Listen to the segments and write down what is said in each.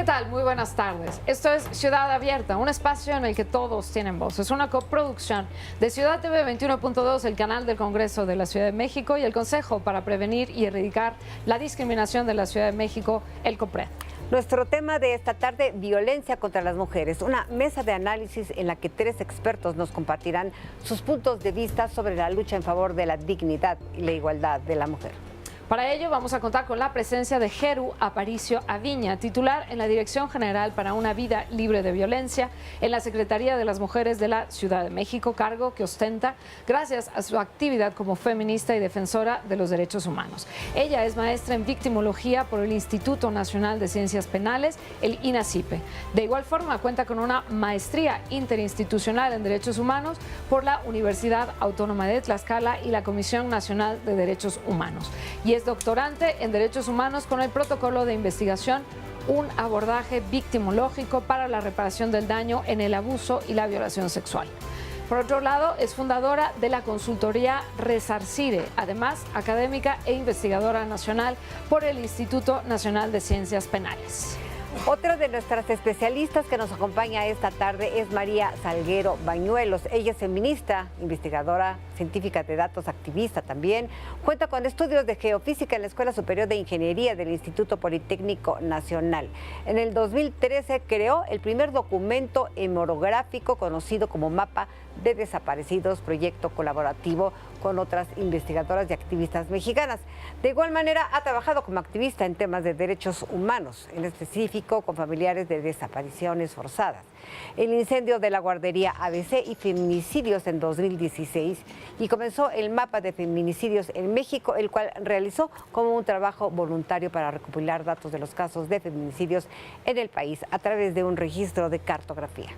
¿qué tal? Muy buenas tardes. Esto es Ciudad Abierta, un espacio en el que todos tienen voz. Es una coproducción de Ciudad TV 21.2, el canal del Congreso de la Ciudad de México y el Consejo para Prevenir y Erradicar la Discriminación de la Ciudad de México, el COPRED. Nuestro tema de esta tarde, violencia contra las mujeres, una mesa de análisis en la que 3 expertos nos compartirán sus puntos de vista sobre la lucha en favor de la dignidad y la igualdad de la mujer. Para ello vamos a contar con la presencia de Jeru Aparicio Aviña, titular en la Dirección General para una Vida Libre de Violencia en la Secretaría de las Mujeres de la Ciudad de México, cargo que ostenta gracias a su actividad como feminista y defensora de los derechos humanos. Ella es maestra en victimología por el Instituto Nacional de Ciencias Penales, el INACIPE. De igual forma cuenta con una maestría interinstitucional en derechos humanos por la Universidad Autónoma de Tlaxcala y la Comisión Nacional de Derechos Humanos. Y es doctorante en Derechos Humanos con el protocolo de investigación, un abordaje victimológico para la reparación del daño en el abuso y la violación sexual. Por otro lado, es fundadora de la consultoría Resarcire, además académica e investigadora nacional por el Instituto Nacional de Ciencias Penales. Otra de nuestras especialistas que nos acompaña esta tarde es María Salguero Bañuelos. Ella es feminista, investigadora, científica de datos, activista también. Cuenta con estudios de geofísica en la Escuela Superior de Ingeniería del Instituto Politécnico Nacional. En el 2013 creó el primer documento hemorrográfico conocido como Mapa de Desaparecidos, proyecto colaborativo con otras investigadoras y activistas mexicanas. De igual manera, ha trabajado como activista en temas de derechos humanos, en específico con familiares de desapariciones forzadas, el incendio de la guardería ABC y feminicidios en 2016, y comenzó el mapa de feminicidios en México, el cual realizó como un trabajo voluntario para recopilar datos de los casos de feminicidios en el país a través de un registro de cartografía.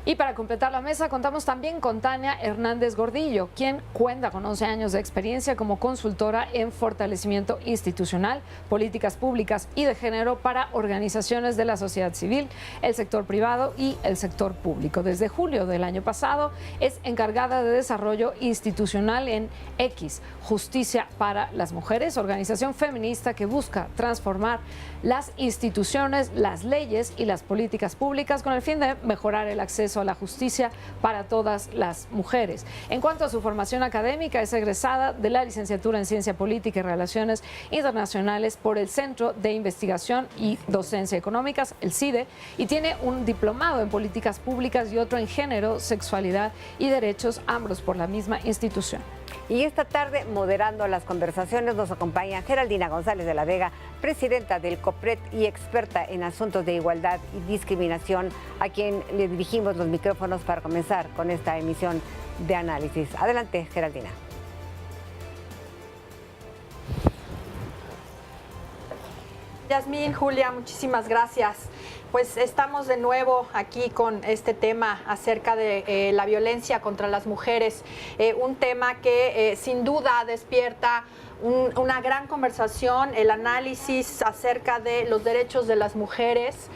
Y para completar la mesa contamos también con Tania Hernández Gordillo, quien cuenta con 11 años de experiencia como consultora en fortalecimiento institucional, políticas públicas y de género para organizaciones de la sociedad civil, el sector privado y el sector público. Desde julio del año pasado es encargada de desarrollo institucional en X, Justicia para las Mujeres, organización feminista que busca transformar las instituciones, las leyes y las políticas públicas con el fin de mejorar el acceso a la justicia para todas las mujeres. En cuanto a su formación académica, es egresada de la licenciatura en Ciencia Política y Relaciones Internacionales por el Centro de Investigación y Docencia Económicas, el CIDE, y tiene un diplomado en Políticas Públicas y otro en Género, Sexualidad y Derechos, ambos por la misma institución. Y esta tarde, moderando las conversaciones, nos acompaña Geraldina González de la Vega, presidenta del COPRED y experta en asuntos de igualdad y discriminación, a quien le dirigimos los micrófonos para comenzar con esta emisión de análisis. Adelante, Geraldina. Yasmín, Julia, muchísimas gracias. Pues estamos de nuevo aquí con este tema acerca de la violencia contra las mujeres, un tema que sin duda despierta una gran conversación, el análisis acerca de los derechos de las mujeres,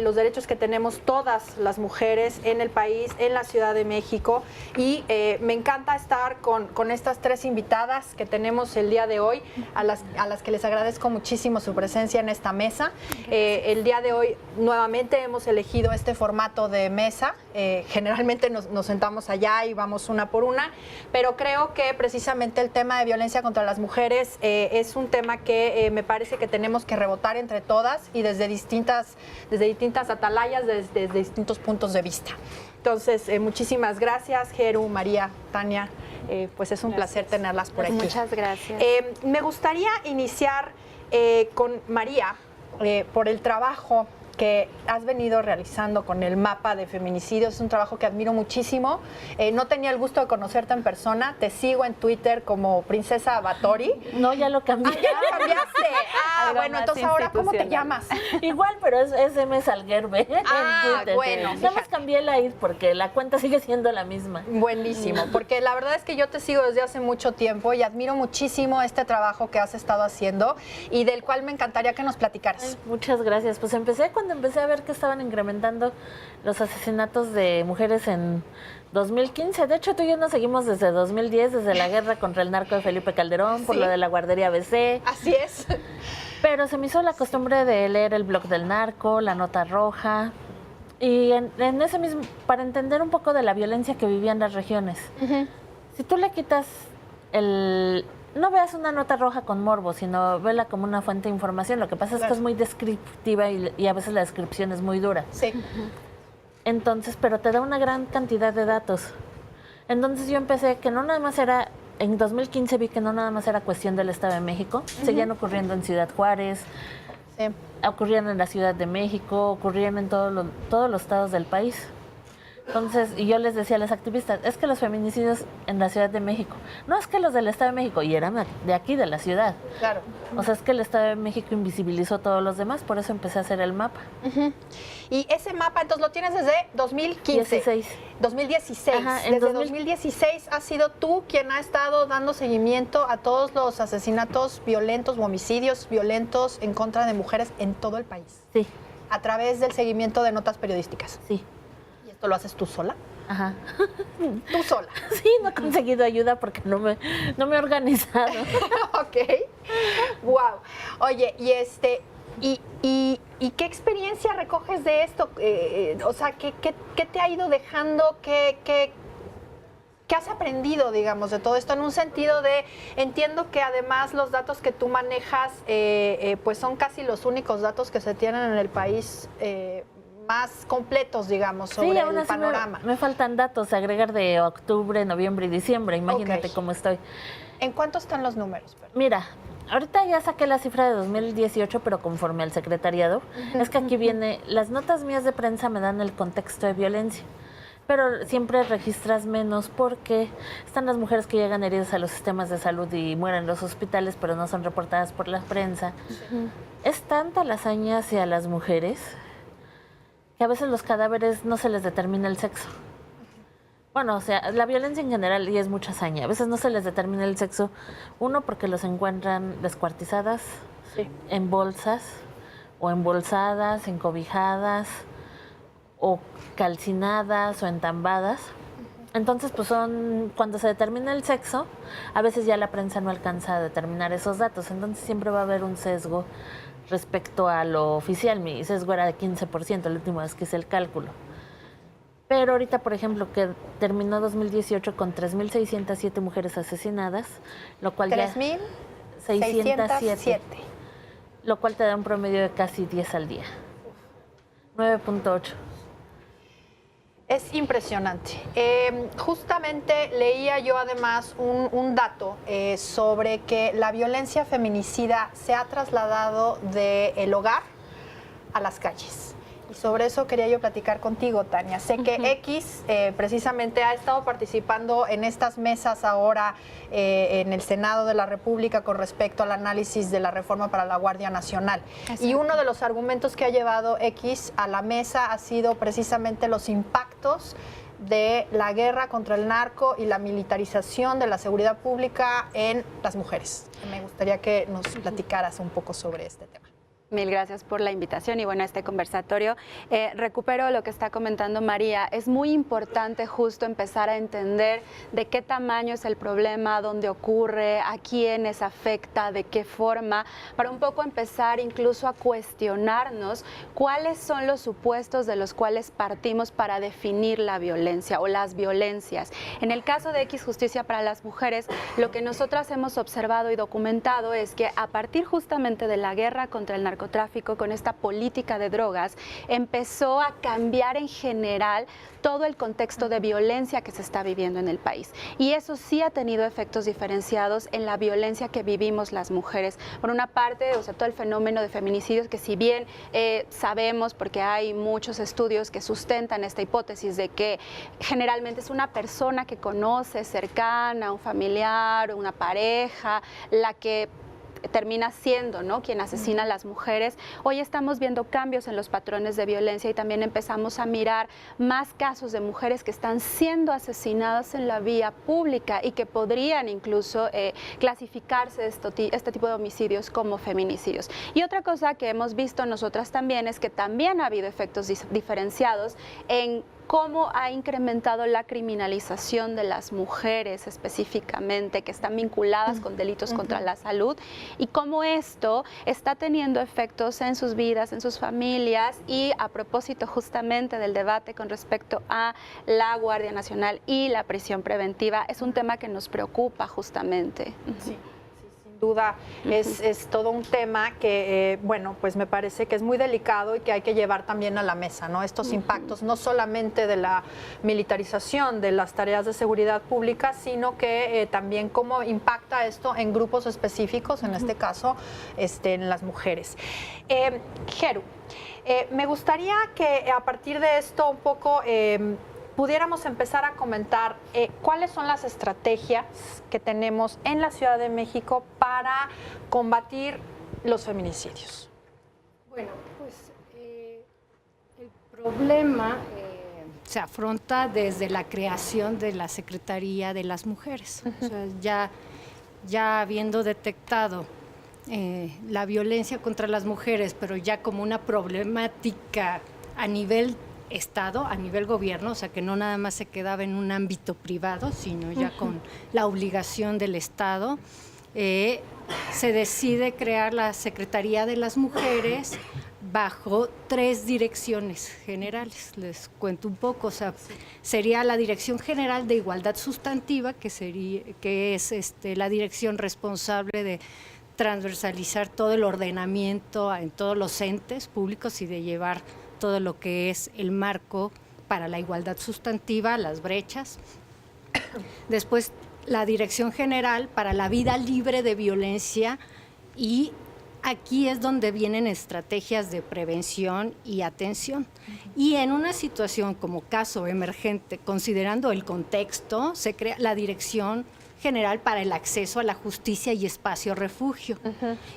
los derechos que tenemos todas las mujeres en el país, en la Ciudad de México, y me encanta estar con estas 3 invitadas que tenemos el día de hoy, a las que les agradezco muchísimo su presencia en esta mesa. El día de hoy nuevamente hemos elegido este formato de mesa, generalmente nos sentamos allá y vamos una por una, pero creo que precisamente el tema de violencia contra las mujeres es un tema que me parece que tenemos que rebotar entre todas y desde distintas atalayas, desde distintos puntos de vista. Entonces, muchísimas gracias, Jeru, María, Tania, pues es un placer tenerlas por aquí. Muchas gracias. Me gustaría iniciar con María por el trabajo que has venido realizando con el mapa de feminicidios. Es un trabajo que admiro muchísimo. No tenía el gusto de conocerte en persona. Te sigo en Twitter como Princesa Batori. No, ya lo cambié. ¿Ya lo cambiaste? Bueno, entonces ahora, ¿cómo te llamas? Igual, pero es M. Salguerbe. Bueno. Nada más cambié la ID porque la cuenta sigue siendo la misma. Buenísimo, porque la verdad es que yo te sigo desde hace mucho tiempo y admiro muchísimo este trabajo que has estado haciendo y del cual me encantaría que nos platicaras. Ay, muchas gracias. Pues empecé cuando cuando empecé a ver que estaban incrementando los asesinatos de mujeres en 2015. De hecho, tú y yo nos seguimos desde 2010, desde la guerra contra el narco de Felipe Calderón, por Sí. lo de la guardería ABC. Así es. Pero se me hizo la costumbre de leer el blog del narco, la nota roja, y en ese mismo, para entender un poco de la violencia que vivían las regiones. Si tú le quitas no veas una nota roja con morbo, sino vela como una fuente de información. Lo que pasa es que es muy descriptiva y a veces la descripción es muy dura. Sí. Entonces, pero te da una gran cantidad de datos. Entonces yo empecé que no nada más era, en 2015 vi que no nada más era cuestión del Estado de México, seguían ocurriendo en Ciudad Juárez, Sí. ocurrían en la Ciudad de México, ocurrían en todos los estados del país. Entonces, y yo les decía a las activistas, es que los feminicidios en la Ciudad de México, no es que los del Estado de México, y eran de aquí, de la ciudad. Claro. O sea, es que el Estado de México invisibilizó a todos los demás, por eso empecé a hacer el mapa. Y ese mapa, entonces, lo tienes desde 2015. 16. 2016. Ajá, en Desde 2000. 2016 has sido tú quien ha estado dando seguimiento a todos los asesinatos violentos o homicidios violentos en contra de mujeres en todo el país, Sí, a través del seguimiento de notas periodísticas. sí. ¿Y esto lo haces tú sola? Ajá. Tú sola. Sí, no he conseguido ayuda porque no me he organizado. Ok. Wow. Oye, ¿y qué experiencia recoges de esto? O sea, ¿qué te ha ido dejando? ¿Qué has aprendido, digamos, de todo esto? En un sentido de, entiendo que además los datos que tú manejas, pues son casi los únicos datos que se tienen en el país más completos, digamos, sobre Sí, aún el así panorama. me faltan datos, agregar de octubre, noviembre y diciembre. Imagínate Ok. cómo estoy. ¿En cuánto están los números? Perdón? Mira, ahorita ya saqué la cifra de 2018, pero conforme al secretariado, es que aquí viene, las notas mías de prensa me dan el contexto de violencia, pero siempre registras menos porque están las mujeres que llegan heridas a los sistemas de salud y mueren en los hospitales, pero no son reportadas por la prensa. Es tanta la hazaña hacia las mujeres que a veces los cadáveres no se les determina el sexo. Bueno, o sea, la violencia en general y es mucha hazaña. A veces no se les determina el sexo. Uno, porque los encuentran descuartizadas, Sí. en bolsas, o embolsadas, encobijadas, o calcinadas, o entambadas. Entonces, pues cuando se determina el sexo, a veces ya la prensa no alcanza a determinar esos datos. Entonces siempre va a haber un sesgo respecto a lo oficial. Mi sesgo era de 15%, la última vez que hice el cálculo. Pero ahorita, por ejemplo, que terminó 2018 con 3.607 mujeres asesinadas, lo cual ya... 3.607. Lo cual te da un promedio de casi 10 al día. 9.8. Es impresionante. Justamente leía yo además un dato sobre que la violencia feminicida se ha trasladado del hogar a las calles. Y sobre eso quería yo platicar contigo, Tania. Sé que X precisamente ha estado participando en estas mesas ahora en el Senado de la República con respecto al análisis de la reforma para la Guardia Nacional. Y uno de los argumentos que ha llevado X a la mesa ha sido precisamente los impactos de la guerra contra el narco y la militarización de la seguridad pública en las mujeres. Me gustaría que nos platicaras un poco sobre este tema. Mil gracias por la invitación y bueno, este conversatorio. Recupero lo que está comentando María. Es muy importante justo empezar a entender de qué tamaño es el problema, dónde ocurre, a quiénes afecta, de qué forma, para un poco empezar incluso a cuestionarnos cuáles son los supuestos de los cuales partimos para definir la violencia o las violencias. En el caso de X Justicia para las Mujeres, lo que nosotras hemos observado y documentado es que a partir justamente de la guerra contra el narcotráfico, con esta política de drogas, empezó a cambiar en general todo el contexto de violencia que se está viviendo en el país. Y eso sí ha tenido efectos diferenciados en la violencia que vivimos las mujeres. Por una parte, o sea, todo el fenómeno de feminicidios, que si bien sabemos, porque hay muchos estudios que sustentan esta hipótesis de que generalmente es una persona que conoce cercana, un familiar o una pareja, la que termina siendo, ¿no?, quien asesina a las mujeres. Hoy estamos viendo cambios en los patrones de violencia y también empezamos a mirar más casos de mujeres que están siendo asesinadas en la vía pública y que podrían incluso clasificarse este tipo de homicidios como feminicidios. Y otra cosa que hemos visto nosotras también es que también ha habido efectos diferenciados en cómo ha incrementado la criminalización de las mujeres específicamente, que están vinculadas con delitos contra la salud, y cómo esto está teniendo efectos en sus vidas, en sus familias. Y a propósito justamente del debate con respecto a la Guardia Nacional y la prisión preventiva, es un tema que nos preocupa justamente. Sí. Duda, es todo un tema que, bueno, pues me parece que es muy delicado y que hay que llevar también a la mesa, ¿no? Estos impactos, no solamente de la militarización de las tareas de seguridad pública, sino que también cómo impacta esto en grupos específicos, en este caso, en las mujeres. Jeru, me gustaría que a partir de esto un poco pudiéramos empezar a comentar cuáles son las estrategias que tenemos en la Ciudad de México para combatir los feminicidios. Bueno, pues el problema se afronta desde la creación de la Secretaría de las Mujeres. O sea, ya habiendo detectado la violencia contra las mujeres, pero ya como una problemática a nivel Estado, a nivel gobierno, o sea, que no nada más se quedaba en un ámbito privado, sino ya con la obligación del Estado, se decide crear la Secretaría de las Mujeres bajo 3 direcciones generales. Les cuento un poco, o sea, sería la Dirección General de Igualdad Sustantiva, que es la dirección responsable de transversalizar todo el ordenamiento en todos los entes públicos y de llevar todo lo que es el marco para la igualdad sustantiva, las brechas. Después, la Dirección General para la Vida Libre de Violencia, y aquí es donde vienen estrategias de prevención y atención. Y en una situación como caso emergente, considerando el contexto, se crea la Dirección General para el Acceso a la Justicia y Espacio Refugio.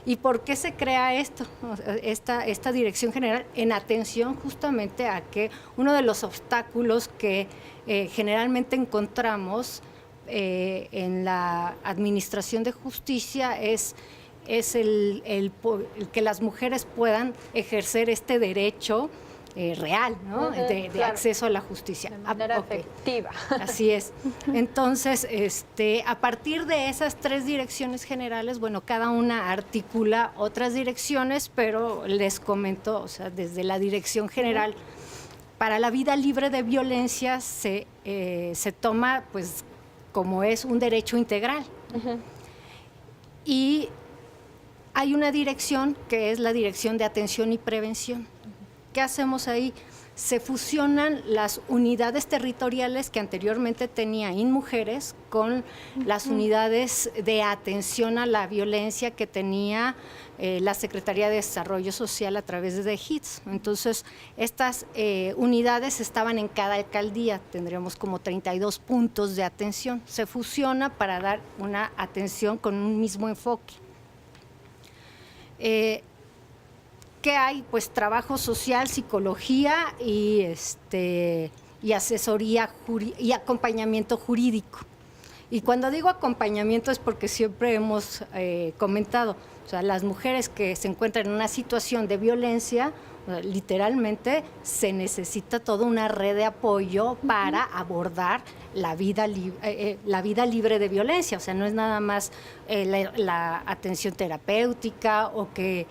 ¿Y por qué se crea esta Dirección General? En atención justamente a que uno de los obstáculos que generalmente encontramos en la administración de justicia es el que las mujeres puedan ejercer este derecho real, ¿no? de claro, acceso a la justicia. De manera efectiva. Así es. Entonces, a partir de esas 3 direcciones generales, bueno, cada una articula otras direcciones, pero les comento, o sea, desde la Dirección General para la Vida Libre de Violencia se toma, pues, como es un derecho integral. Y hay una dirección que es la Dirección de Atención y Prevención. ¿Qué hacemos ahí? Se fusionan las unidades territoriales que anteriormente tenía INMujeres con las unidades de atención a la violencia que tenía la Secretaría de Desarrollo Social a través de HITS. Entonces, estas unidades estaban en cada alcaldía, tendríamos como 32 puntos de atención. Se fusiona para dar una atención con un mismo enfoque. ¿Qué hay? Pues trabajo social, psicología y asesoría y acompañamiento jurídico. Y cuando digo acompañamiento es porque siempre hemos comentado, o sea, las mujeres que se encuentran en una situación de violencia, literalmente se necesita toda una red de apoyo para abordar la vida libre de violencia. O sea, no es nada más la atención terapéutica o que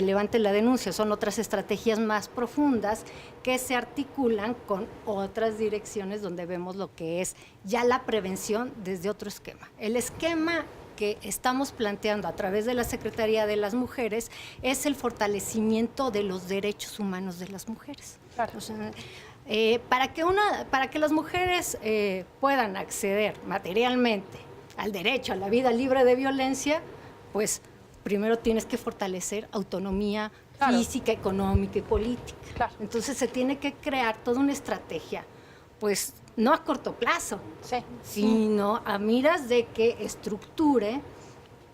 levante la denuncia, son otras estrategias más profundas que se articulan con otras direcciones donde vemos lo que es ya la prevención desde otro esquema. El esquema que estamos planteando a través de la Secretaría de las Mujeres es el fortalecimiento de los derechos humanos de las mujeres. Claro. O sea, para que las mujeres puedan acceder materialmente al derecho a la vida libre de violencia, pues primero tienes que fortalecer autonomía física, económica y política. Claro. Entonces se tiene que crear toda una estrategia, pues no a corto plazo, sino a miras de que estructure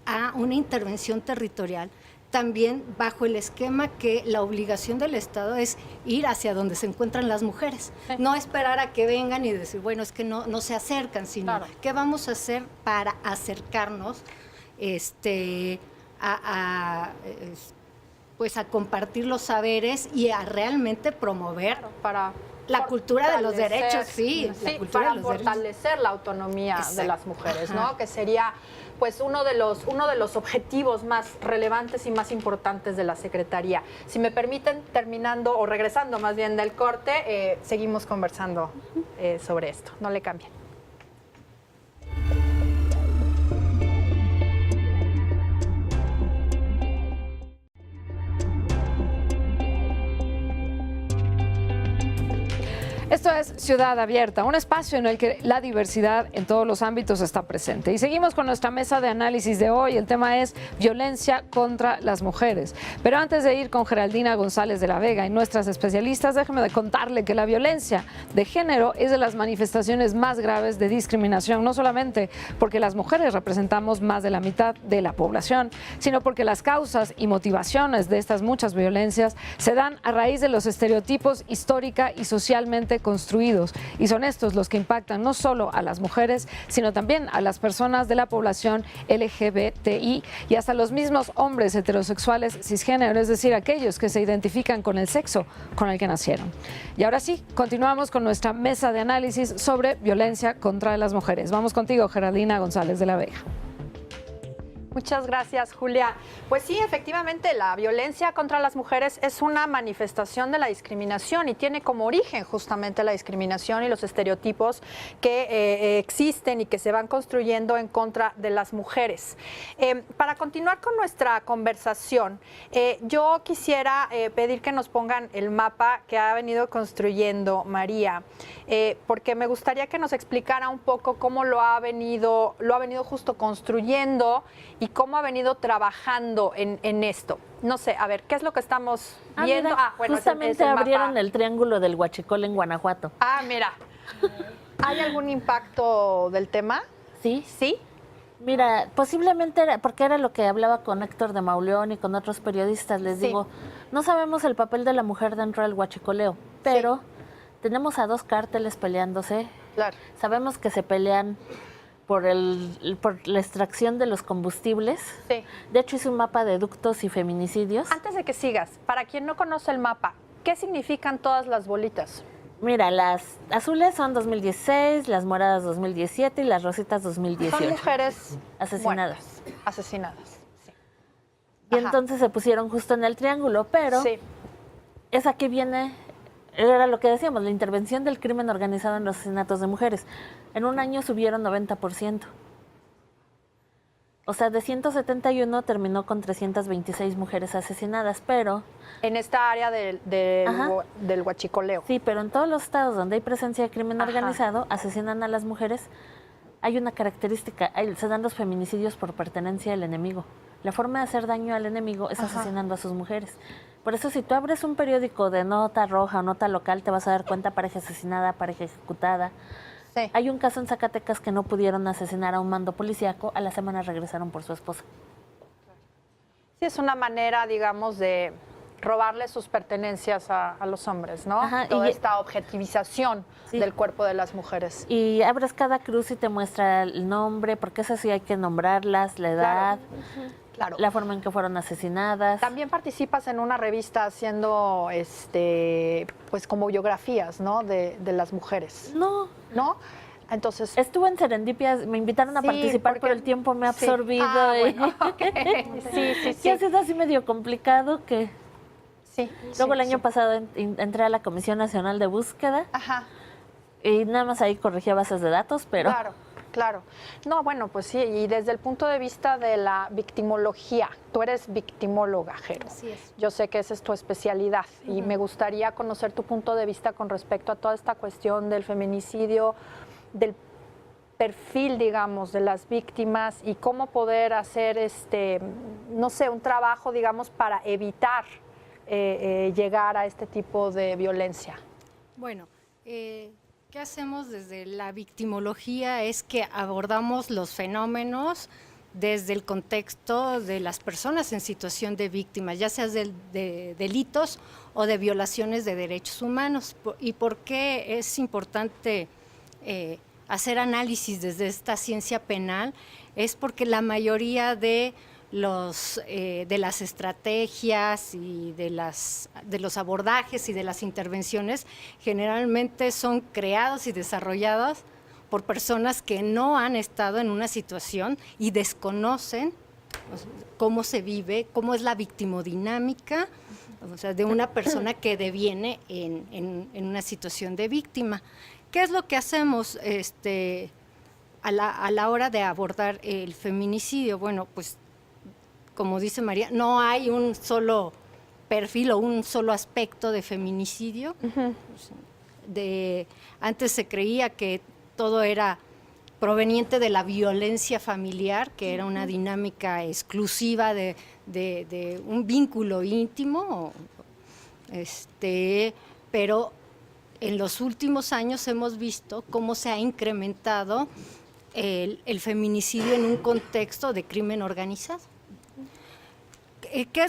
a una intervención territorial, también bajo el esquema que la obligación del Estado es ir hacia donde se encuentran las mujeres, no esperar a que vengan y decir, bueno, es que no se acercan, sino Claro. qué vamos a hacer para acercarnos pues a compartir los saberes y a realmente promover Para la cultura de los fortalecer, derechos, sí, la sí, cultura para de los derechos. fortalecer la autonomía de Exacto. las mujeres, Ajá. ¿no? Que sería pues uno de los objetivos más relevantes y más importantes de la Secretaría. Si me permiten, terminando o regresando más bien del corte, seguimos conversando sobre esto. No le cambien. Esto es Ciudad Abierta, un espacio en el que la diversidad en todos los ámbitos está presente. Y seguimos con nuestra mesa de análisis de hoy. El tema es violencia contra las mujeres. Pero antes de ir con Geraldina González de la Vega y nuestras especialistas, déjeme de contarle que la violencia de género es de las manifestaciones más graves de discriminación, no solamente porque las mujeres representamos más de la mitad de la población, sino porque las causas y motivaciones de estas muchas violencias se dan a raíz de los estereotipos histórica y socialmente construidos, y son estos los que impactan no solo a las mujeres, sino también a las personas de la población LGBTI y hasta los mismos hombres heterosexuales cisgénero, es decir, aquellos que se identifican con el sexo con el que nacieron. Y ahora sí, continuamos con nuestra mesa de análisis sobre violencia contra las mujeres. Vamos contigo, Geraldina González de la Vega. Muchas gracias, Julia. Pues sí, efectivamente, la violencia contra las mujeres es una manifestación de la discriminación y tiene como origen justamente la discriminación y los estereotipos que existen y que se van construyendo en contra de las mujeres. Para continuar con nuestra conversación, yo quisiera pedir que nos pongan el mapa que ha venido construyendo María, porque me gustaría que nos explicara un poco cómo lo ha venido justo construyendo y cómo ha venido trabajando en esto. No sé, a ver, ¿qué es lo que estamos viendo? Mira, Bueno, justamente es el abrieron mapa. el Triángulo del Huachicol en Guanajuato. Mira. ¿Hay algún impacto del tema? Sí. Sí. Mira, posiblemente era, porque era lo que hablaba con Héctor de Mauleón y con otros periodistas, les Sí. digo, no sabemos el papel de la mujer dentro del huachicoleo, pero tenemos a dos cárteles peleándose. Claro. Sabemos que se pelean por la extracción de los combustibles. Sí. De hecho, hice un mapa de ductos y feminicidios. Antes de que sigas, para quien no conoce el mapa, ¿qué significan todas las bolitas? Mira, las azules son 2016, las moradas 2017 y las rositas 2018. Son mujeres asesinadas. muertas, asesinadas. Sí. Y Ajá. entonces se pusieron justo en el triángulo, pero Sí. es aquí viene, era lo que decíamos, la intervención del crimen organizado en los asesinatos de mujeres. En un año subieron 90%. O sea, de 171 terminó con 326 mujeres asesinadas, pero En esta área Ajá. del huachicoleo. sí, pero en todos los estados donde hay presencia de crimen Ajá. organizado, asesinan a las mujeres. Hay una característica, se dan los feminicidios por pertenencia al enemigo. La forma de hacer daño al enemigo es Ajá. asesinando a sus mujeres. Por eso, si tú abres un periódico de nota roja o nota local, te vas a dar cuenta pareja asesinada, pareja ejecutada. Sí. Hay un caso en Zacatecas que no pudieron asesinar a un mando policíaco, a la semana regresaron por su esposa. Sí, es una manera, digamos, de robarle sus pertenencias a los hombres, ¿no? Ajá, Toda y- esta objetivización Sí. del cuerpo de las mujeres. Y abres cada cruz y te muestra el nombre, porque eso sí hay que nombrarlas, la edad, Claro. la forma en que fueron asesinadas. También participas en una revista haciendo, pues como biografías, ¿no? De las mujeres, No, ¿no? Entonces, estuve en Serendipia, me invitaron a Sí, participar, porque- pero el tiempo me ha sí. absorbido. Bueno, ok. Sí, sí, Y sí. ha sido así medio complicado que... Sí. Luego sí, el año sí. pasado entré a la Comisión Nacional de Búsqueda Ajá. y nada más ahí corregía bases de datos, pero... Claro, claro. No, bueno, pues sí, y desde el punto de vista de la victimología, tú eres victimóloga, Jero. Así es. Yo sé que esa es tu especialidad y me gustaría conocer tu punto de vista con respecto a toda esta cuestión del feminicidio, del perfil, digamos, de las víctimas y cómo poder hacer, no sé, un trabajo, digamos, para evitar llegar a este tipo de violencia. Bueno, ¿qué hacemos desde la victimología? Es que abordamos los fenómenos desde el contexto de las personas en situación de víctimas, ya sea de delitos o de violaciones de derechos humanos. ¿Y por qué es importante hacer análisis desde esta ciencia penal? Es porque la mayoría de las estrategias y de los abordajes y de las intervenciones generalmente son creados y desarrollados por personas que no han estado en una situación y desconocen cómo se vive, cómo es la victimodinámica, o sea, de una persona que deviene en una situación de víctima. ¿Qué es lo que hacemos a la hora de abordar el feminicidio? Bueno, pues como dice María, no hay un solo perfil o un solo aspecto de feminicidio. Antes se creía que todo era proveniente de la violencia familiar, que era una dinámica exclusiva de un vínculo íntimo, pero en los últimos años hemos visto cómo se ha incrementado el feminicidio en un contexto de crimen organizado. ¿Qué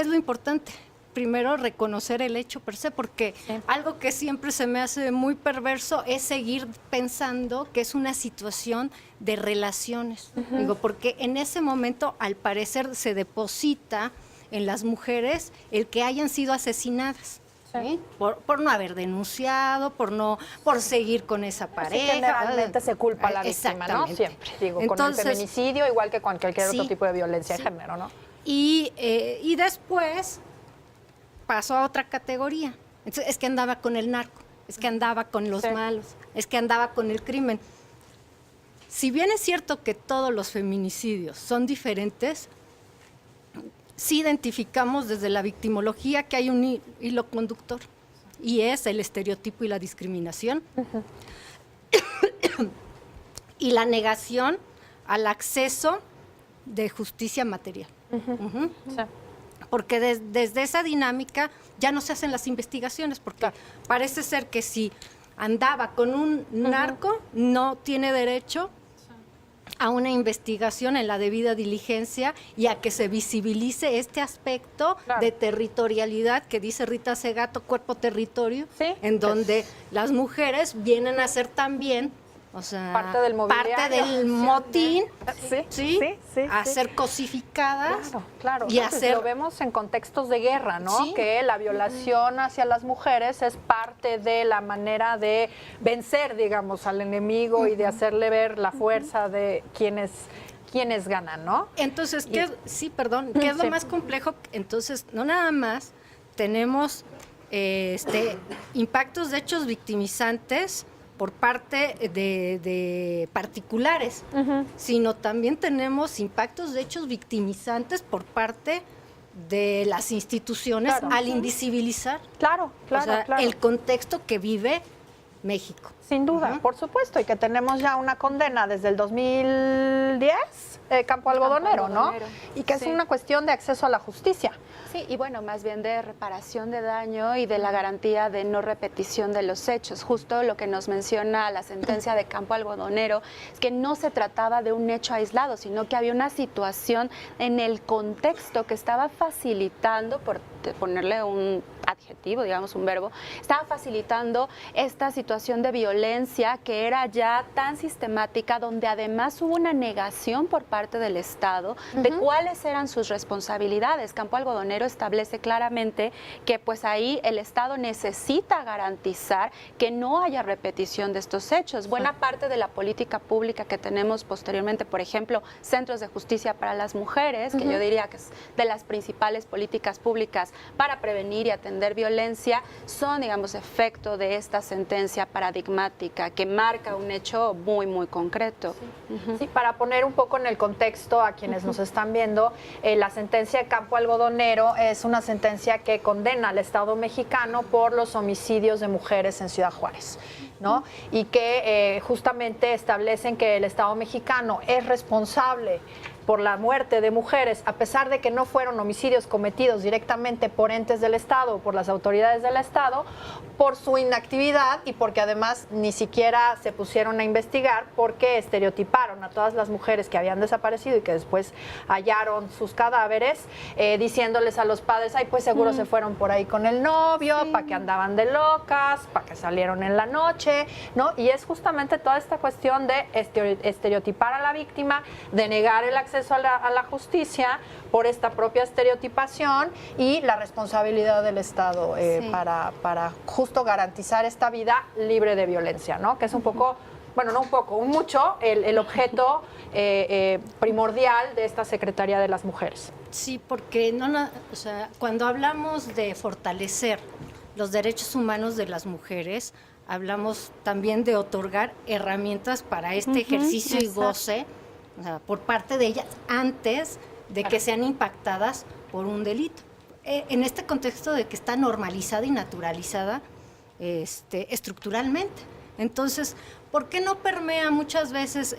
es lo importante? Primero, reconocer el hecho per se, porque algo que siempre se me hace muy perverso es seguir pensando que es una situación de relaciones. Digo, porque en ese momento, al parecer, se deposita en las mujeres el que hayan sido asesinadas. ¿Sí? Por no haber denunciado, por seguir con esa pareja. Sí, generalmente se culpa a la víctima, ¿no? Siempre, digo, entonces, con el feminicidio, igual que con cualquier otro tipo de violencia de género, ¿no? Y después pasó a otra categoría. Entonces, es que andaba con el narco, es que andaba con los malos, es que andaba con el crimen. Si bien es cierto que todos los feminicidios son diferentes, sí identificamos desde la victimología que hay un hilo conductor, y es el estereotipo y la discriminación, y la negación al acceso de justicia material. Porque desde esa dinámica ya no se hacen las investigaciones, porque parece ser que si andaba con un narco, no tiene derecho a una investigación en la debida diligencia y a que se visibilice este aspecto de territorialidad que dice Rita Segato, cuerpo-territorio, en donde las mujeres vienen a ser también, o sea, parte del motín, a ser cosificadas. Claro. Y hacer... Lo vemos en contextos de guerra, ¿no? Que la violación hacia las mujeres es parte de la manera de vencer, digamos, al enemigo y de hacerle ver la fuerza de quienes ganan, ¿no? Entonces, ¿qué es lo más complejo? Entonces, no nada más tenemos impactos de hechos victimizantes por parte de particulares, sino también tenemos impactos de hechos victimizantes por parte de las instituciones al invisibilizar el contexto que vive México. Sin duda, por supuesto, y que tenemos ya una condena desde el 2010, Campo Algodonero, ¿no? Y que es una cuestión de acceso a la justicia. Sí, y bueno, más bien de reparación de daño y de la garantía de no repetición de los hechos. Justo lo que nos menciona la sentencia de Campo Algodonero es que no se trataba de un hecho aislado, sino que había una situación en el contexto que estaba facilitando, por ponerle un adjetivo, digamos un verbo, estaba facilitando esta situación de violencia que era ya tan sistemática, donde además hubo una negación por parte del Estado de cuáles eran sus responsabilidades. Campo Algodonero establece claramente que pues ahí el Estado necesita garantizar que no haya repetición de estos hechos. Buena parte de la política pública que tenemos posteriormente, por ejemplo, centros de justicia para las mujeres, que yo diría que es de las principales políticas públicas para prevenir y atender violencia, son, digamos, efecto de esta sentencia paradigmática que marca un hecho muy, muy concreto. Sí, para poner un poco en el contexto a quienes nos están viendo, la sentencia de Campo Algodonero es una sentencia que condena al Estado mexicano por los homicidios de mujeres en Ciudad Juárez, ¿no? Y que justamente establecen que el Estado mexicano es responsable por la muerte de mujeres, a pesar de que no fueron homicidios cometidos directamente por entes del Estado o por las autoridades del Estado, por su inactividad y porque además ni siquiera se pusieron a investigar porque estereotiparon a todas las mujeres que habían desaparecido y que después hallaron sus cadáveres, diciéndoles a los padres, ay, pues seguro se fueron por ahí con el novio, para que andaban de locas, para que salieron en la noche, ¿no? Y es justamente toda esta cuestión de estereotipar a la víctima, de negar el acceso a la justicia por esta propia estereotipación y la responsabilidad del Estado para justo garantizar esta vida libre de violencia, ¿no? Que es un poco, bueno, no un poco, un mucho, el objeto primordial de esta Secretaría de las Mujeres. Sí, porque o sea, cuando hablamos de fortalecer los derechos humanos de las mujeres, hablamos también de otorgar herramientas para este ejercicio y goce, o sea, por parte de ellas antes de que sean impactadas por un delito. En este contexto de que está normalizada y naturalizada estructuralmente. Entonces, ¿por qué no permea muchas veces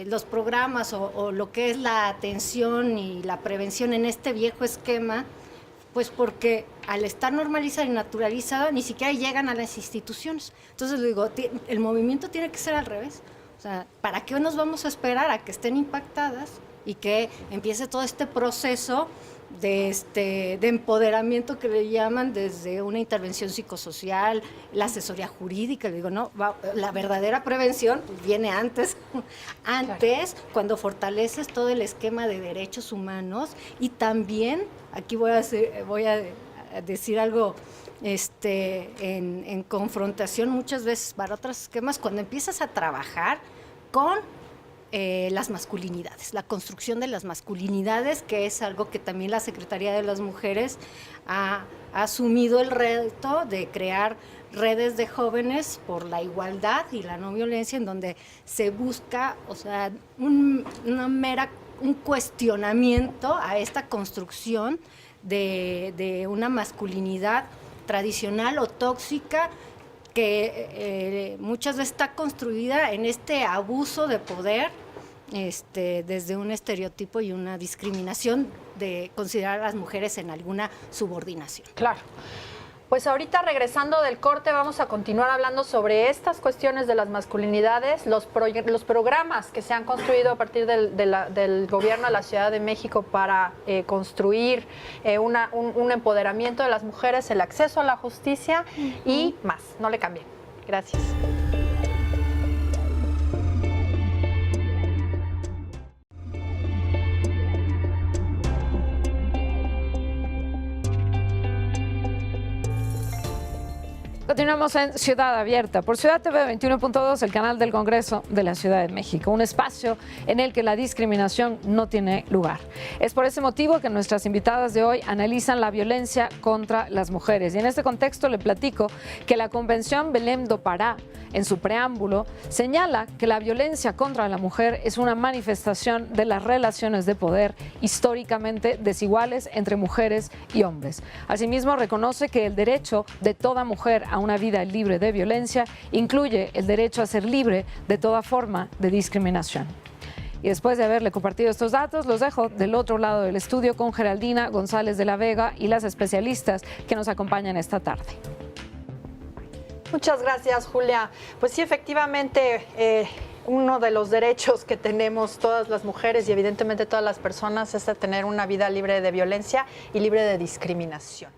los programas o lo que es la atención y la prevención en este viejo esquema? Pues porque al estar normalizada y naturalizada ni siquiera llegan a las instituciones. Entonces, digo, el movimiento tiene que ser al revés. O sea, ¿para qué nos vamos a esperar a que estén impactadas y que empiece todo este proceso de empoderamiento que le llaman desde una intervención psicosocial, la asesoría jurídica? Le digo, no, la verdadera prevención viene antes, cuando fortaleces todo el esquema de derechos humanos y también, aquí voy a decir algo en confrontación muchas veces para otros esquemas, cuando empiezas a trabajar con las masculinidades, la construcción de las masculinidades, que es algo que también la Secretaría de las Mujeres ha asumido el reto de crear redes de jóvenes por la igualdad y la no violencia, en donde se busca, o sea, un cuestionamiento a esta construcción de una masculinidad tradicional o tóxica que muchas veces está construida en este abuso de poder, desde un estereotipo y una discriminación de considerar a las mujeres en alguna subordinación. Claro. Pues ahorita regresando del corte vamos a continuar hablando sobre estas cuestiones de las masculinidades, los programas que se han construido a partir del gobierno de la Ciudad de México para construir un empoderamiento de las mujeres, el acceso a la justicia y más. No le cambien. Gracias. Continuamos en Ciudad Abierta por Ciudad TV 21.2, el canal del Congreso de la Ciudad de México, un espacio en el que la discriminación no tiene lugar. Es por ese motivo que nuestras invitadas de hoy analizan la violencia contra las mujeres. Y en este contexto le platico que la Convención Belém do Pará, en su preámbulo, señala que la violencia contra la mujer es una manifestación de las relaciones de poder históricamente desiguales entre mujeres y hombres. Asimismo, reconoce que el derecho de toda mujer a una vida libre de violencia incluye el derecho a ser libre de toda forma de discriminación. Y después de haberle compartido estos datos, los dejo del otro lado del estudio con Geraldina González de la Vega y las especialistas que nos acompañan esta tarde. Muchas gracias, Julia. Pues sí, efectivamente, uno de los derechos que tenemos todas las mujeres y evidentemente todas las personas es de tener una vida libre de violencia y libre de discriminación.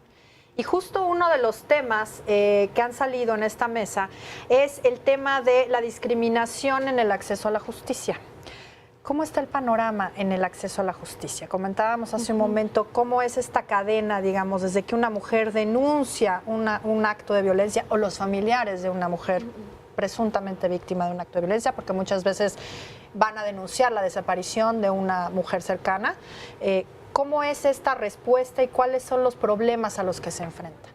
Y justo uno de los temas que han salido en esta mesa es el tema de la discriminación en el acceso a la justicia. ¿Cómo está el panorama en el acceso a la justicia? Comentábamos hace un momento cómo es esta cadena, digamos, desde que una mujer denuncia un acto de violencia o los familiares de una mujer presuntamente víctima de un acto de violencia, porque muchas veces van a denunciar la desaparición de una mujer cercana. ¿Cómo es esta respuesta y cuáles son los problemas a los que se enfrentan?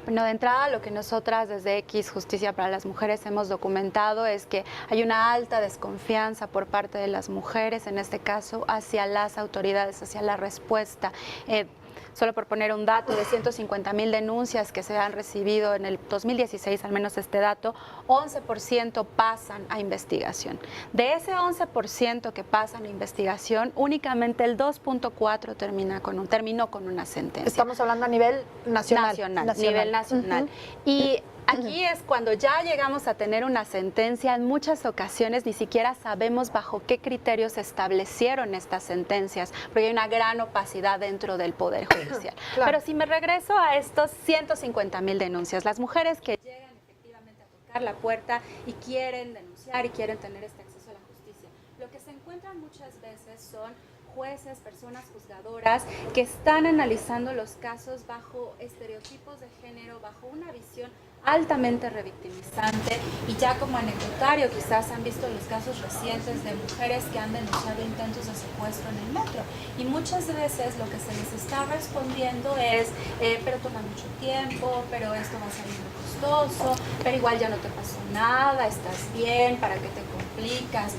Bueno, de entrada lo que nosotras desde X Justicia para las Mujeres hemos documentado es que hay una alta desconfianza por parte de las mujeres, en este caso, hacia las autoridades, hacia la respuesta. solo por poner un dato, de 150,000 denuncias que se han recibido en el 2016, al menos este dato, 11% pasan a investigación. De ese 11% que pasan a investigación, únicamente el 2.4 terminó con una sentencia. Estamos hablando a nivel nacional. Nivel nacional. Y aquí es cuando ya llegamos a tener una sentencia, en muchas ocasiones ni siquiera sabemos bajo qué criterios se establecieron estas sentencias, porque hay una gran opacidad dentro del Poder Judicial. Claro. Pero si me regreso a estos 150,000 denuncias, las mujeres que llegan efectivamente a tocar la puerta y quieren denunciar y quieren tener este acceso a la justicia, lo que se encuentran muchas veces son jueces, personas juzgadoras que están analizando los casos bajo estereotipos de género, bajo una visión altamente revictimizante, y ya como anecdotario quizás han visto los casos recientes de mujeres que han denunciado intentos de secuestro en el metro, y muchas veces lo que se les está respondiendo es pero toma mucho tiempo, pero esto va a salir muy costoso, pero igual ya no te pasó nada, estás bien, ¿para qué te complicas?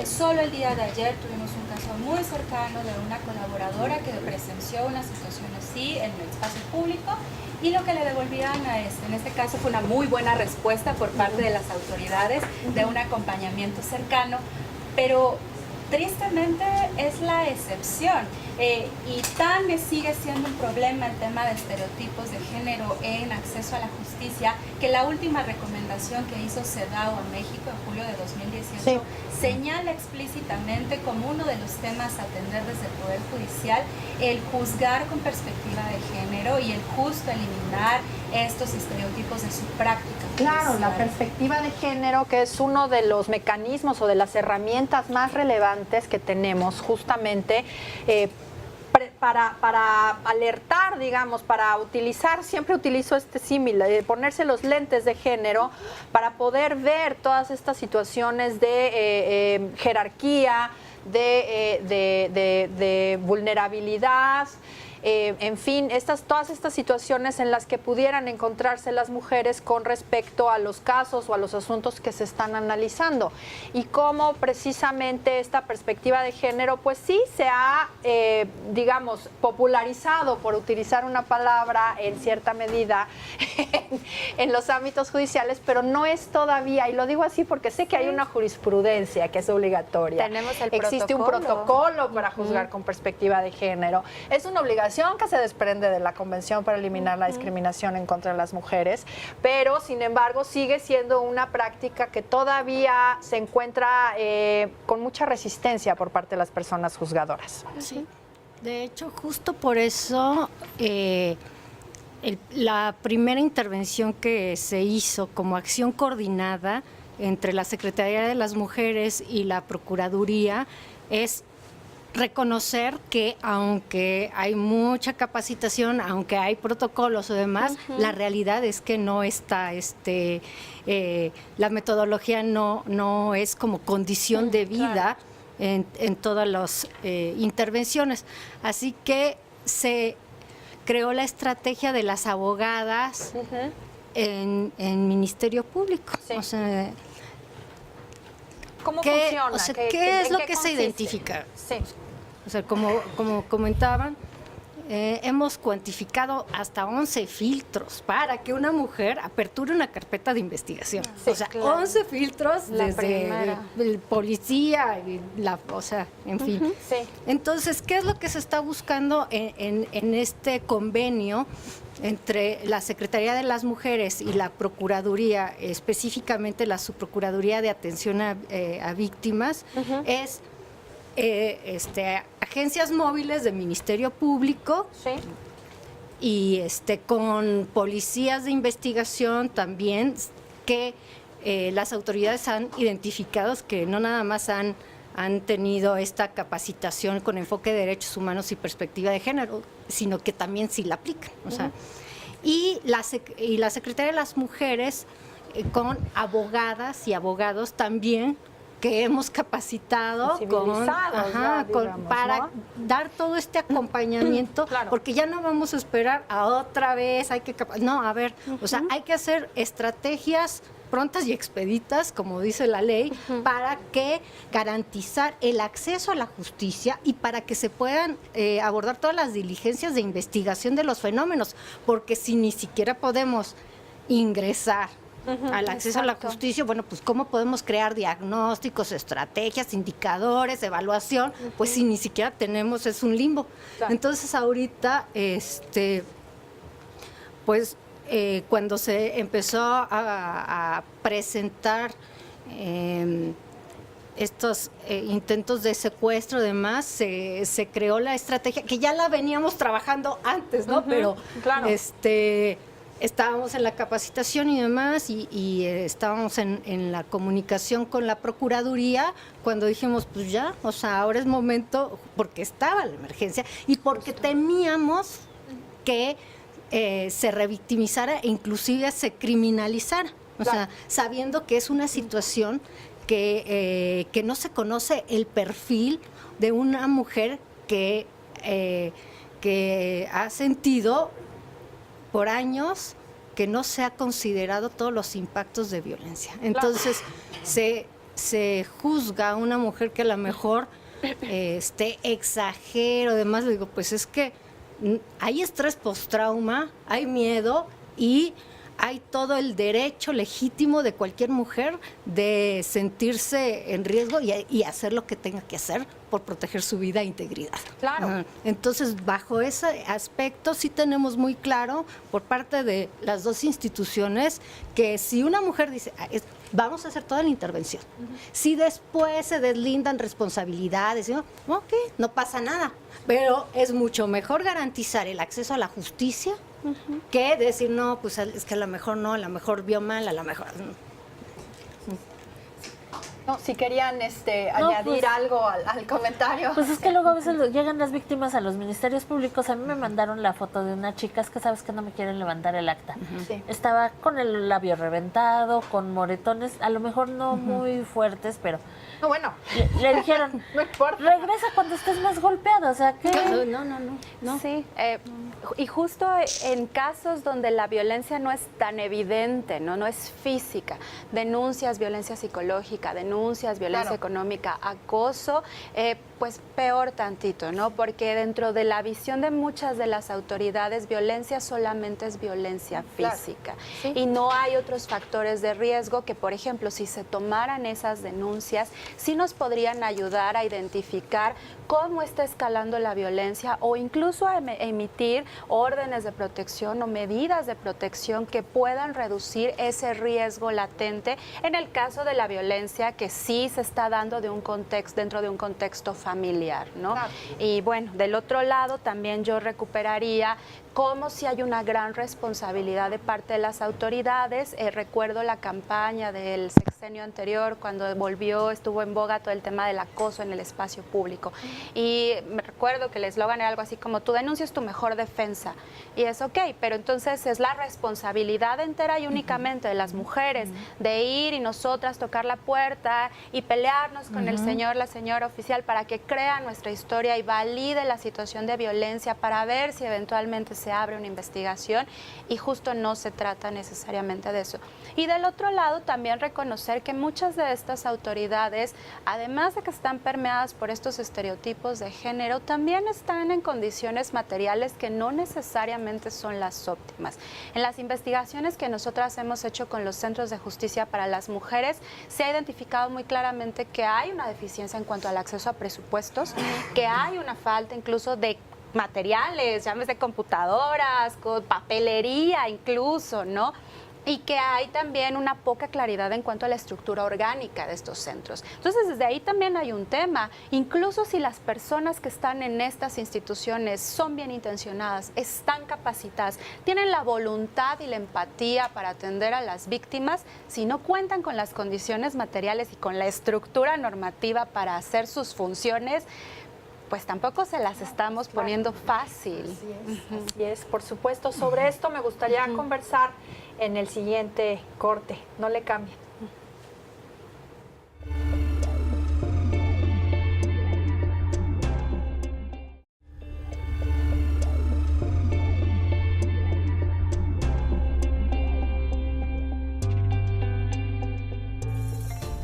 Solo el día de ayer tuvimos un caso muy cercano de una colaboradora que presenció una situación así en el espacio público, y lo que le devolvían en este caso fue una muy buena respuesta por parte de las autoridades, de un acompañamiento cercano, pero tristemente es la excepción. Y tan sigue siendo un problema el tema de estereotipos de género en acceso a la justicia, que la última recomendación que hizo CEDAW a México en julio de 2018 señala explícitamente como uno de los temas a atender desde el Poder Judicial el juzgar con perspectiva de género y el justo eliminar estos estereotipos de su práctica Claro, judicial. la perspectiva de género, que es uno de los mecanismos o de las herramientas más relevantes que tenemos justamente para alertar, digamos, para utilizar, siempre utilizo este símil, ponerse los lentes de género para poder ver todas estas situaciones de jerarquía, de vulnerabilidad, en fin, todas estas situaciones en las que pudieran encontrarse las mujeres con respecto a los casos o a los asuntos que se están analizando, y cómo precisamente esta perspectiva de género pues sí se ha, digamos, popularizado, por utilizar una palabra en cierta medida en los ámbitos judiciales, pero no es todavía, y lo digo así porque sé que hay una jurisprudencia que es obligatoria. Tenemos el Existe un protocolo para juzgar con perspectiva de género. Es una obligación que se desprende de la Convención para eliminar la discriminación en contra de las mujeres, pero sin embargo sigue siendo una práctica que todavía se encuentra con mucha resistencia por parte de las personas juzgadoras. Sí. De hecho, justo por eso la primera intervención que se hizo como acción coordinada entre la Secretaría de las Mujeres y la Procuraduría es reconocer que aunque hay mucha capacitación, aunque hay protocolos o demás, la realidad es que no está, la metodología no es como condición de vida en todas las intervenciones. Así que se creó la estrategia de las abogadas en Ministerio Público. Sí. O sea, ¿Cómo funciona? O sea, ¿qué es lo que se identifica? Sí. O sea, como comentaban, hemos cuantificado hasta 11 filtros para que una mujer aperture una carpeta de investigación. Sí, o sea, claro. 11 filtros La desde primera. el policía, o sea, en fin. Sí. Entonces, ¿qué es lo que se está buscando en este convenio entre la Secretaría de las Mujeres y la Procuraduría, específicamente la Subprocuraduría de Atención a Víctimas? Es agencias móviles del Ministerio Público Sí. y con policías de investigación también, que las autoridades han identificado que no nada más han tenido esta capacitación con enfoque de derechos humanos y perspectiva de género, sino que también sí la aplican. O sea, y la Secretaría de las Mujeres con abogadas y abogados también, que hemos capacitado para dar todo este acompañamiento, Claro. porque ya no vamos a esperar a otra vez, no, a ver, o sea, hay que hacer estrategias prontas y expeditas, como dice la ley, para que garantizar el acceso a la justicia y para que se puedan abordar todas las diligencias de investigación de los fenómenos, porque si ni siquiera podemos ingresar al acceso a la justicia, bueno, pues cómo podemos crear diagnósticos, estrategias, indicadores, evaluación, pues si ni siquiera tenemos, es un limbo. Claro. Entonces ahorita, pues cuando se empezó a presentar estos intentos de secuestro, demás, se creó la estrategia, que ya la veníamos trabajando antes, ¿no? Pero claro. Estábamos en la capacitación y demás y estábamos en la comunicación con la Procuraduría cuando dijimos, pues ya, o sea, ahora es momento, porque estaba la emergencia y porque temíamos que se revictimizara e inclusive se criminalizara, o sea, sabiendo que es una situación que no se conoce el perfil de una mujer que ha sentido por años que no se ha considerado todos los impactos de violencia. Entonces, se juzga a una mujer que a lo mejor exagero, además le digo, pues es que hay estrés postrauma, hay miedo y hay todo el derecho legítimo de cualquier mujer de sentirse en riesgo y hacer lo que tenga que hacer por proteger su vida e integridad. Claro. Entonces, bajo ese aspecto sí tenemos muy claro por parte de las dos instituciones que si una mujer dice, vamos a hacer toda la intervención, si después se deslindan responsabilidades, ¿no? Ok, no pasa nada, pero es mucho mejor garantizar el acceso a la justicia que decir, no, pues es que a lo mejor no, a lo mejor vio mal, a lo mejor... No, si querían añadir algo al comentario. Pues es que luego a veces llegan las víctimas a los ministerios públicos. A mí me mandaron la foto de una chica, es que sabes que no me quieren levantar el acta. Sí. Estaba con el labio reventado, con moretones, a lo mejor no muy fuertes, pero... No, bueno. Le dijeron, no importa. Regresa cuando estés más golpeado, o sea, ¿qué? No. Sí, y justo en casos donde la violencia no es tan evidente, no es física, denuncias violencia psicológica, denuncias violencia económica, acoso, pues peor tantito, ¿no? Porque dentro de la visión de muchas de las autoridades, violencia solamente es violencia física. ¿Sí? Y no hay otros factores de riesgo que, por ejemplo, si se tomaran esas denuncias, sí nos podrían ayudar a identificar cómo está escalando la violencia o incluso a emitir órdenes de protección o medidas de protección que puedan reducir ese riesgo latente en el caso de la violencia que sí se está dando dentro de un contexto familiar, ¿no? Claro. Y bueno, del otro lado también yo recuperaría como si hay una gran responsabilidad de parte de las autoridades. Recuerdo la campaña del sexenio anterior cuando estuvo en boga todo el tema del acoso en el espacio público. Y me recuerdo que el eslogan era algo así como, tu denuncia es tu mejor defensa. Y es ok, pero entonces es la responsabilidad entera y únicamente de las mujeres de ir y nosotras tocar la puerta y pelearnos con el señor, la señora oficial para que crea nuestra historia y valide la situación de violencia para ver si eventualmente se abre una investigación, y justo no se trata necesariamente de eso. Y del otro lado también reconocer que muchas de estas autoridades, además de que están permeadas por estos estereotipos de género, también están en condiciones materiales que no necesariamente son las óptimas. En las investigaciones que nosotras hemos hecho con los centros de justicia para las mujeres, se ha identificado muy claramente que hay una deficiencia en cuanto al acceso a presupuestos, que hay una falta incluso de materiales, llámese computadoras, papelería incluso, ¿no? Y que hay también una poca claridad en cuanto a la estructura orgánica de estos centros. Entonces, desde ahí también hay un tema. Incluso si las personas que están en estas instituciones son bien intencionadas, están capacitadas, tienen la voluntad y la empatía para atender a las víctimas, si no cuentan con las condiciones materiales y con la estructura normativa para hacer sus funciones, pues tampoco se las estamos poniendo fácil. Así es, por supuesto. Sobre esto me gustaría conversar en el siguiente corte. No le cambien.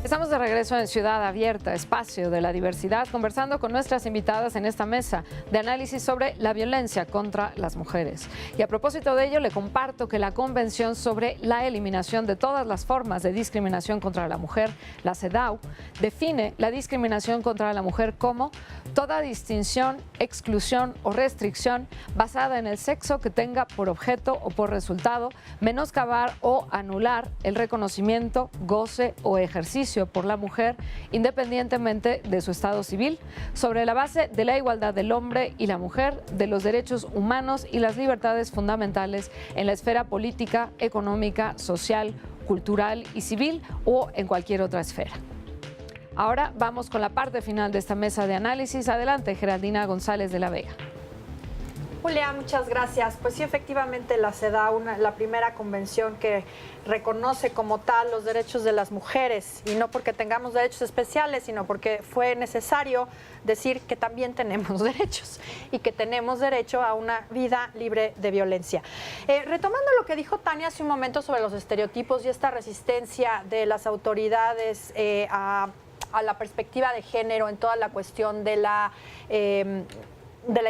Estamos de regreso en Ciudad Abierta, espacio de la diversidad, conversando con nuestras invitadas en esta mesa de análisis sobre la violencia contra las mujeres. Y a propósito de ello, le comparto que la Convención sobre la Eliminación de todas las formas de discriminación contra la mujer, la CEDAW, define la discriminación contra la mujer como toda distinción, exclusión o restricción basada en el sexo que tenga por objeto o por resultado menoscabar o anular el reconocimiento, goce o ejercicio por la mujer, independientemente de su estado civil, sobre la base de la igualdad del hombre y la mujer, de los derechos humanos y las libertades fundamentales en la esfera política, económica, social, cultural y civil o en cualquier otra esfera. Ahora vamos con la parte final de esta mesa de análisis. Adelante, Geraldina González de la Vega. Julia, muchas gracias. Pues sí, efectivamente la CEDAW, la primera convención que reconoce como tal los derechos de las mujeres, y no porque tengamos derechos especiales, sino porque fue necesario decir que también tenemos derechos y que tenemos derecho a una vida libre de violencia. Retomando lo que dijo Tania hace un momento sobre los estereotipos y esta resistencia de las autoridades a la perspectiva de género en toda la cuestión de la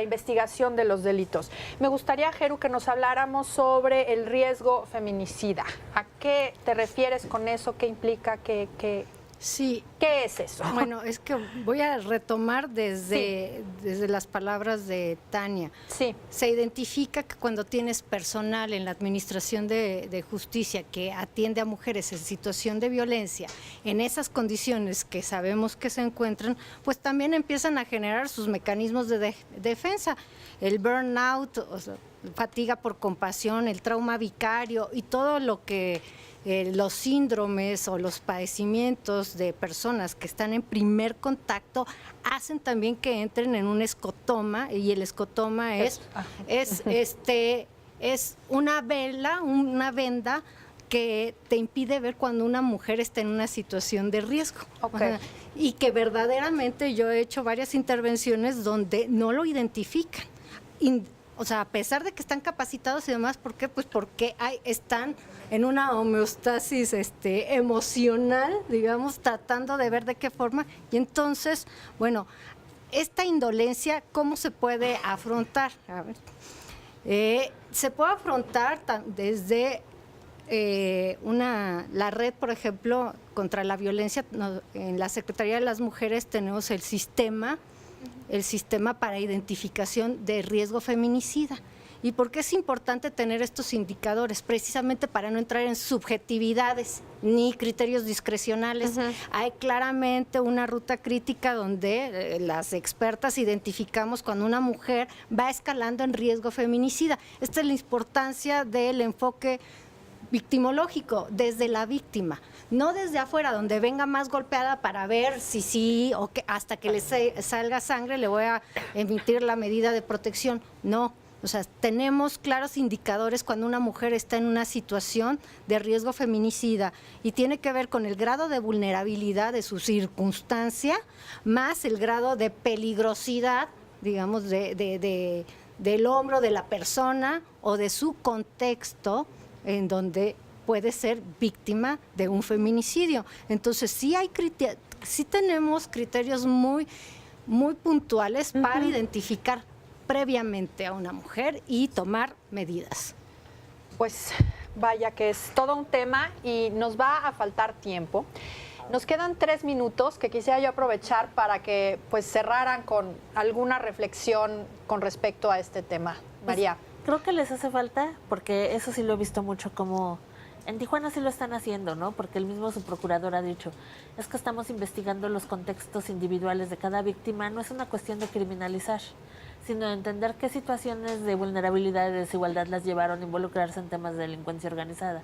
investigación de los delitos. Me gustaría, Jeru, que nos habláramos sobre el riesgo feminicida. ¿A qué te refieres con eso? ¿Qué implica? Sí. ¿Qué es eso? Bueno, es que voy a retomar desde las palabras de Tania. Sí. Se identifica que cuando tienes personal en la administración de justicia que atiende a mujeres en situación de violencia, en esas condiciones que sabemos que se encuentran, pues también empiezan a generar sus mecanismos de defensa. El burnout, o sea, fatiga por compasión, el trauma vicario y todo lo que los síndromes o los padecimientos de personas que están en primer contacto hacen también que entren en un escotoma, y el escotoma es una venda que te impide ver cuando una mujer está en una situación de riesgo. Okay. Y que verdaderamente yo he hecho varias intervenciones donde no lo identifican. O sea, a pesar de que están capacitados y demás, ¿por qué? Pues porque están en una homeostasis emocional, digamos, tratando de ver de qué forma. Y entonces, bueno, esta indolencia, ¿cómo se puede afrontar? A ver, se puede afrontar desde la red, por ejemplo, contra la violencia. En la Secretaría de las Mujeres tenemos el sistema para identificación de riesgo feminicida. ¿Y por qué es importante tener estos indicadores? Precisamente para no entrar en subjetividades ni criterios discrecionales. Hay claramente una ruta crítica donde las expertas identificamos cuando una mujer va escalando en riesgo feminicida. Esta es la importancia del enfoque victimológico, desde la víctima, no desde afuera, donde venga más golpeada para ver si sí o que hasta que le salga sangre le voy a emitir la medida de protección. No, o sea, tenemos claros indicadores cuando una mujer está en una situación de riesgo feminicida, y tiene que ver con el grado de vulnerabilidad de su circunstancia, más el grado de peligrosidad, digamos, del hombro de la persona o de su contexto en donde puede ser víctima de un feminicidio. Entonces sí tenemos criterios muy, muy puntuales para identificar previamente a una mujer y tomar medidas. Pues vaya que es todo un tema y nos va a faltar tiempo. Nos quedan 3 minutos que quisiera yo aprovechar para que pues cerraran con alguna reflexión con respecto a este tema. María. Creo que les hace falta, porque eso sí lo he visto mucho, como en Tijuana sí lo están haciendo, ¿no? Porque el mismo subprocurador ha dicho, es que estamos investigando los contextos individuales de cada víctima. No es una cuestión de criminalizar, sino de entender qué situaciones de vulnerabilidad y desigualdad las llevaron a involucrarse en temas de delincuencia organizada.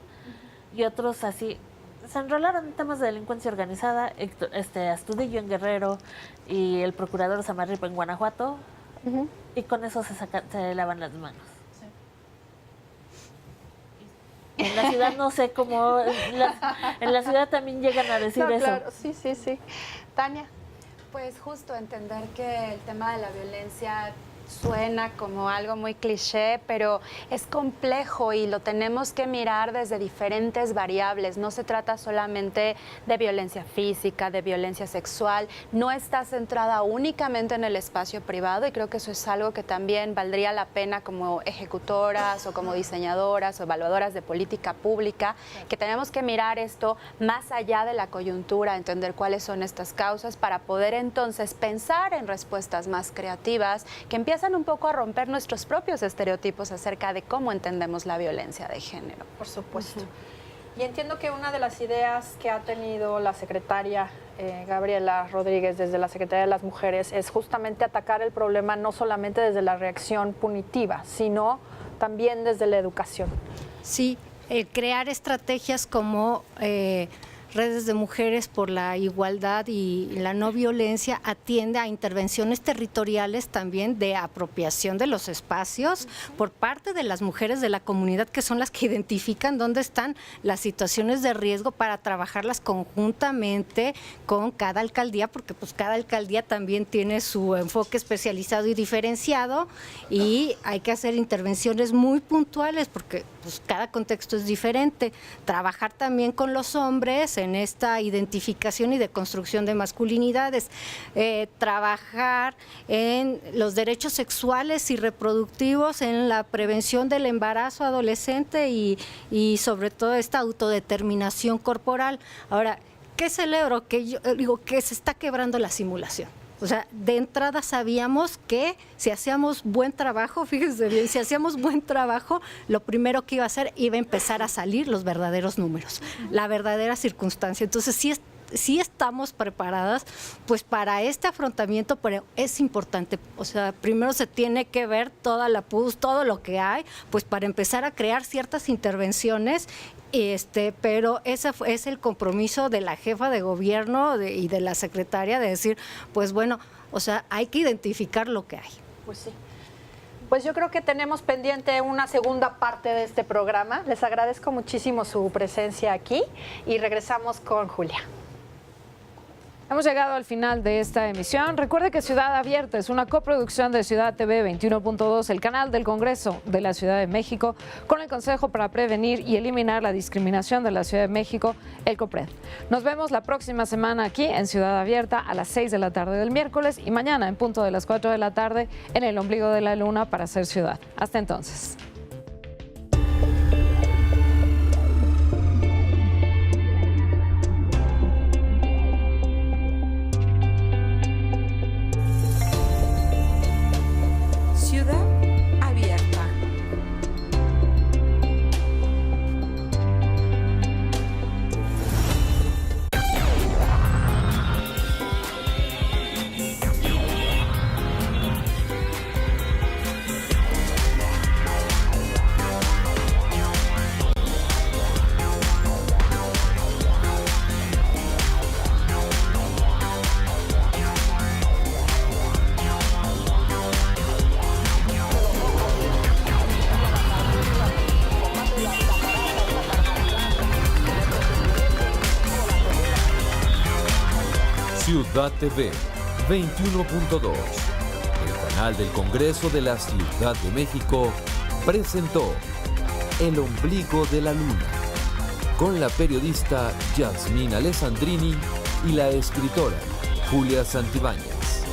Y otros así se enrolaron en temas de delincuencia organizada, Astudillo en Guerrero y el procurador Samarripa en Guanajuato, y con eso se lavan las manos. En la ciudad no sé cómo, en la ciudad también llegan a decir eso. Claro, sí. Tania. Pues justo entender que el tema de la violencia Suena como algo muy cliché, pero es complejo y lo tenemos que mirar desde diferentes variables. No se trata solamente de violencia física, de violencia sexual. No está centrada únicamente en el espacio privado y creo que eso es algo que también valdría la pena como ejecutoras o como diseñadoras o evaluadoras de política pública, que tenemos que mirar esto más allá de la coyuntura, entender cuáles son estas causas para poder entonces pensar en respuestas más creativas que empiezan un poco a romper nuestros propios estereotipos acerca de cómo entendemos la violencia de género. Por supuesto. Y entiendo que una de las ideas que ha tenido la secretaria Gabriela Rodríguez desde la Secretaría de las Mujeres es justamente atacar el problema no solamente desde la reacción punitiva, sino también desde la educación. Sí, crear estrategias como redes de mujeres por la igualdad y la no violencia atiende a intervenciones territoriales también de apropiación de los espacios por parte de las mujeres de la comunidad, que son las que identifican dónde están las situaciones de riesgo para trabajarlas conjuntamente con cada alcaldía, porque pues cada alcaldía también tiene su enfoque especializado y diferenciado y hay que hacer intervenciones muy puntuales porque pues cada contexto es diferente. Trabajar también con los hombres en esta identificación y de construcción de masculinidades, trabajar en los derechos sexuales y reproductivos, en la prevención del embarazo adolescente y sobre todo esta autodeterminación corporal. Ahora, ¿qué celebro? Que yo digo que se está quebrando la simulación. O sea, de entrada sabíamos que si hacíamos buen trabajo, fíjense bien, si hacíamos buen trabajo, lo primero que iba a hacer, iba a empezar a salir los verdaderos números, la verdadera circunstancia. Entonces, sí estamos preparadas pues para este afrontamiento, pero es importante, o sea, primero se tiene que ver toda la PUS, todo lo que hay, pues para empezar a crear ciertas intervenciones. Pero ese es el compromiso de la jefa de gobierno y de la secretaria de decir, pues bueno, o sea, hay que identificar lo que hay. Pues sí. Pues yo creo que tenemos pendiente una segunda parte de este programa. Les agradezco muchísimo su presencia aquí y regresamos con Julia. Hemos llegado al final de esta emisión. Recuerde que Ciudad Abierta es una coproducción de Ciudad TV 21.2, el canal del Congreso de la Ciudad de México, con el Consejo para Prevenir y Eliminar la Discriminación de la Ciudad de México, el COPRED. Nos vemos la próxima semana aquí en Ciudad Abierta a las 6 de la tarde del miércoles y mañana en punto de las 4 de la tarde en el Ombligo de la Luna para hacer ciudad. Hasta entonces. Ciudad TV 21.2, el canal del Congreso de la Ciudad de México, presentó El Ombligo de la Luna, con la periodista Yasmín Alessandrini y la escritora Julia Santibáñez.